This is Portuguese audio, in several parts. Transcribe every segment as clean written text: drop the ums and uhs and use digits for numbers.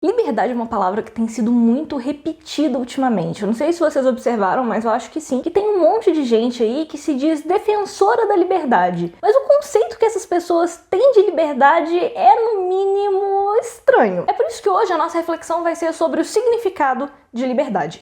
Liberdade é uma palavra que tem sido muito repetida ultimamente. Eu não sei se vocês observaram, mas eu acho que sim. Que tem um monte de gente aí que se diz defensora da liberdade. Mas o conceito que essas pessoas têm de liberdade é, no mínimo, estranho. É por isso que hoje a nossa reflexão vai ser sobre o significado de liberdade.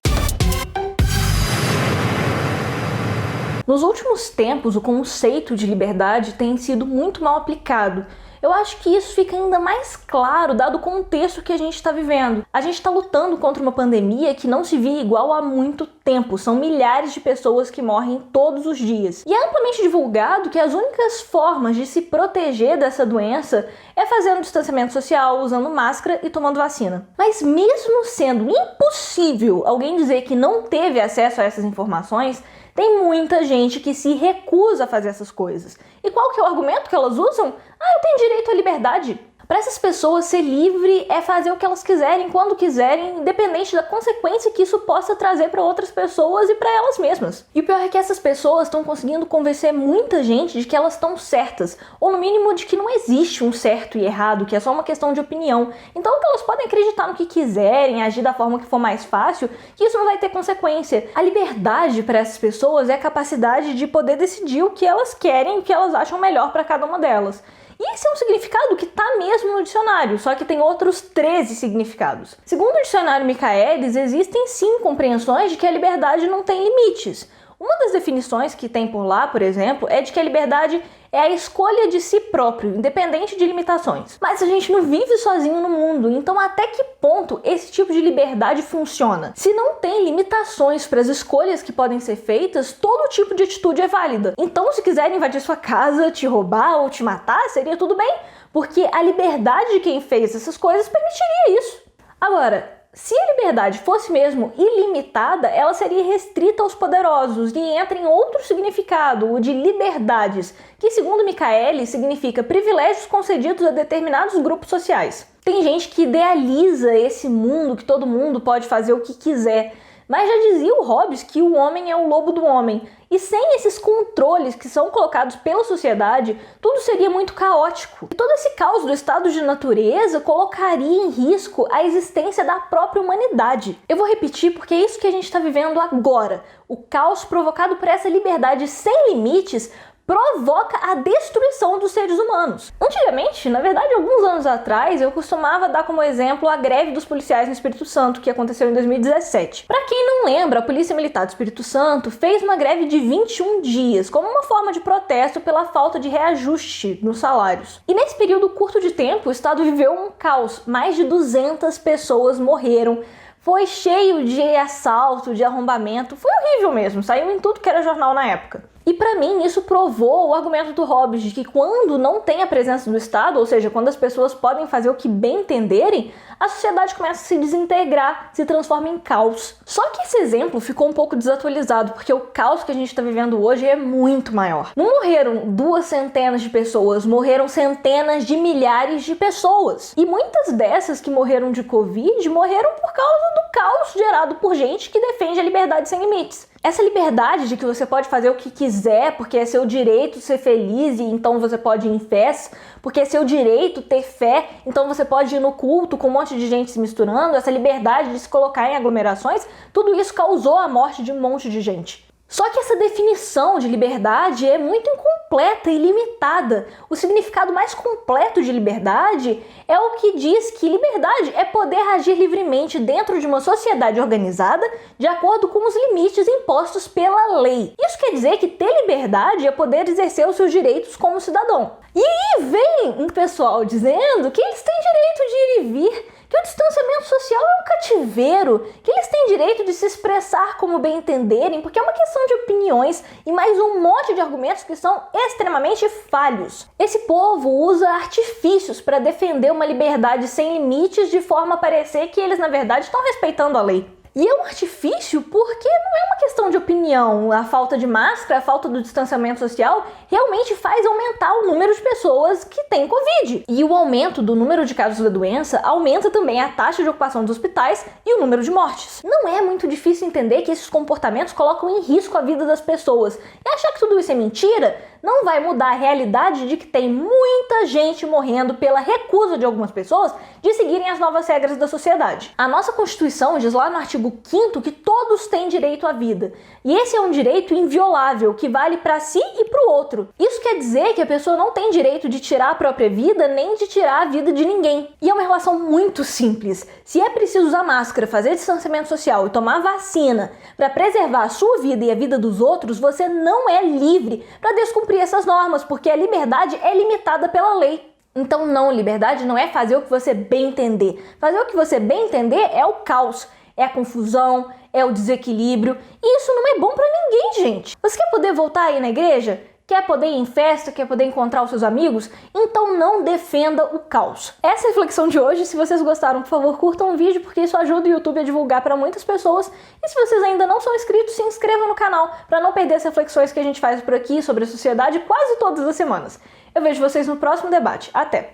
Nos últimos tempos, o conceito de liberdade tem sido muito mal aplicado. Eu acho que isso fica ainda mais claro dado o contexto que a gente está vivendo. A gente está lutando contra uma pandemia que não se via igual há muito tempo. São milhares de pessoas que morrem todos os dias. E é amplamente divulgado que as únicas formas de se proteger dessa doença é fazendo distanciamento social, usando máscara e tomando vacina. Mas mesmo sendo impossível alguém dizer que não teve acesso a essas informações, tem muita gente que se recusa a fazer essas coisas. E qual que é o argumento que elas usam? Eu tenho direito à liberdade. Para essas pessoas, ser livre é fazer o que elas quiserem, quando quiserem, independente da consequência que isso possa trazer para outras pessoas e para elas mesmas. E o pior é que essas pessoas estão conseguindo convencer muita gente de que elas estão certas, ou no mínimo de que não existe um certo e errado, que é só uma questão de opinião. Então que elas podem acreditar no que quiserem, agir da forma que for mais fácil, que isso não vai ter consequência. A liberdade para essas pessoas é a capacidade de poder decidir o que elas querem e o que elas acham melhor para cada uma delas. E esse é um significado que está mesmo no dicionário, só que tem outros 13 significados. Segundo o dicionário Michaelis, existem sim compreensões de que a liberdade não tem limites. Uma das definições que tem por lá, por exemplo, é de que a liberdade é a escolha de si próprio, independente de limitações. Mas a gente não vive sozinho no mundo, então até que ponto esse tipo de liberdade funciona? Se não tem limitações para as escolhas que podem ser feitas, todo tipo de atitude é válida. Então, se quiserem invadir sua casa, te roubar ou te matar, seria tudo bem, porque a liberdade de quem fez essas coisas permitiria isso. Agora, se a liberdade fosse mesmo ilimitada, ela seria restrita aos poderosos e entra em outro significado, o de liberdades, que segundo Michaelis significa privilégios concedidos a determinados grupos sociais. Tem gente que idealiza esse mundo que todo mundo pode fazer o que quiser, mas já dizia o Hobbes que o homem é o lobo do homem. E sem esses controles que são colocados pela sociedade, tudo seria muito caótico. E todo esse caos do estado de natureza colocaria em risco a existência da própria humanidade. Eu vou repetir porque é isso que a gente está vivendo agora. O caos provocado por essa liberdade sem limites provoca a destruição dos seres humanos. Antigamente, na verdade, alguns anos atrás, eu costumava dar como exemplo a greve dos policiais no Espírito Santo, que aconteceu em 2017. Para quem não lembra, a Polícia Militar do Espírito Santo fez uma greve de 21 dias, como uma forma de protesto pela falta de reajuste nos salários. E nesse período curto de tempo, o Estado viveu um caos. Mais de 200 pessoas morreram. Foi cheio de assalto, de arrombamento. Foi horrível mesmo, saiu em tudo que era jornal na época. E para mim isso provou o argumento do Hobbes de que quando não tem a presença do Estado, ou seja, quando as pessoas podem fazer o que bem entenderem, a sociedade começa a se desintegrar, se transforma em caos. Só que esse exemplo ficou um pouco desatualizado, porque o caos que a gente está vivendo hoje é muito maior. Não morreram 2 centenas de pessoas, morreram centenas de milhares de pessoas. E muitas dessas que morreram de Covid morreram por causa do caos gerado por gente que defende a liberdade sem limites. Essa liberdade de que você pode fazer o que quiser, porque é seu direito ser feliz e então você pode ir em festas, porque é seu direito ter fé, então você pode ir no culto com um monte de gente se misturando, essa liberdade de se colocar em aglomerações, tudo isso causou a morte de um monte de gente. Só que essa definição de liberdade é muito incompleta e limitada. O significado mais completo de liberdade é o que diz que liberdade é poder agir livremente dentro de uma sociedade organizada de acordo com os limites impostos pela lei. Isso quer dizer que ter liberdade é poder exercer os seus direitos como cidadão. E aí vem um pessoal dizendo que eles têm direito de ir e vir, que o distanciamento social é um cativeiro, que eles têm direito de se expressar como bem entenderem, porque é uma questão de opiniões e mais um monte de argumentos que são extremamente falhos. Esse povo usa artifícios para defender uma liberdade sem limites de forma a parecer que eles, na verdade, estão respeitando a lei. E é um artifício porque não é uma questão de opinião. A falta de máscara, a falta do distanciamento social realmente faz aumentar o número de pessoas que têm Covid. E o aumento do número de casos da doença aumenta também a taxa de ocupação dos hospitais e o número de mortes. Não é muito difícil entender que esses comportamentos colocam em risco a vida das pessoas. E achar que tudo isso é mentira não vai mudar a realidade de que tem muita gente morrendo pela recusa de algumas pessoas de seguirem as novas regras da sociedade. A nossa Constituição diz lá no artigo 5º que todos têm direito à vida. E esse é um direito inviolável, que vale para si e para o outro. Isso quer dizer que a pessoa não tem direito de tirar a própria vida nem de tirar a vida de ninguém. E é uma relação muito simples. Se é preciso usar máscara, fazer distanciamento social e tomar vacina para preservar a sua vida e a vida dos outros, você não é livre para descumprir essas normas, porque a liberdade é limitada pela lei. Então não, liberdade não é fazer o que você bem entender. Fazer o que você bem entender é o caos, é a confusão, é o desequilíbrio. E isso não é bom pra ninguém, gente. Você quer poder voltar aí na igreja? Quer poder ir em festa? Quer poder encontrar os seus amigos? Então não defenda o caos. Essa é a reflexão de hoje. Se vocês gostaram, por favor, curtam o vídeo, porque isso ajuda o YouTube a divulgar para muitas pessoas. E se vocês ainda não são inscritos, se inscrevam no canal para não perder as reflexões que a gente faz por aqui sobre a sociedade quase todas as semanas. Eu vejo vocês no próximo debate. Até!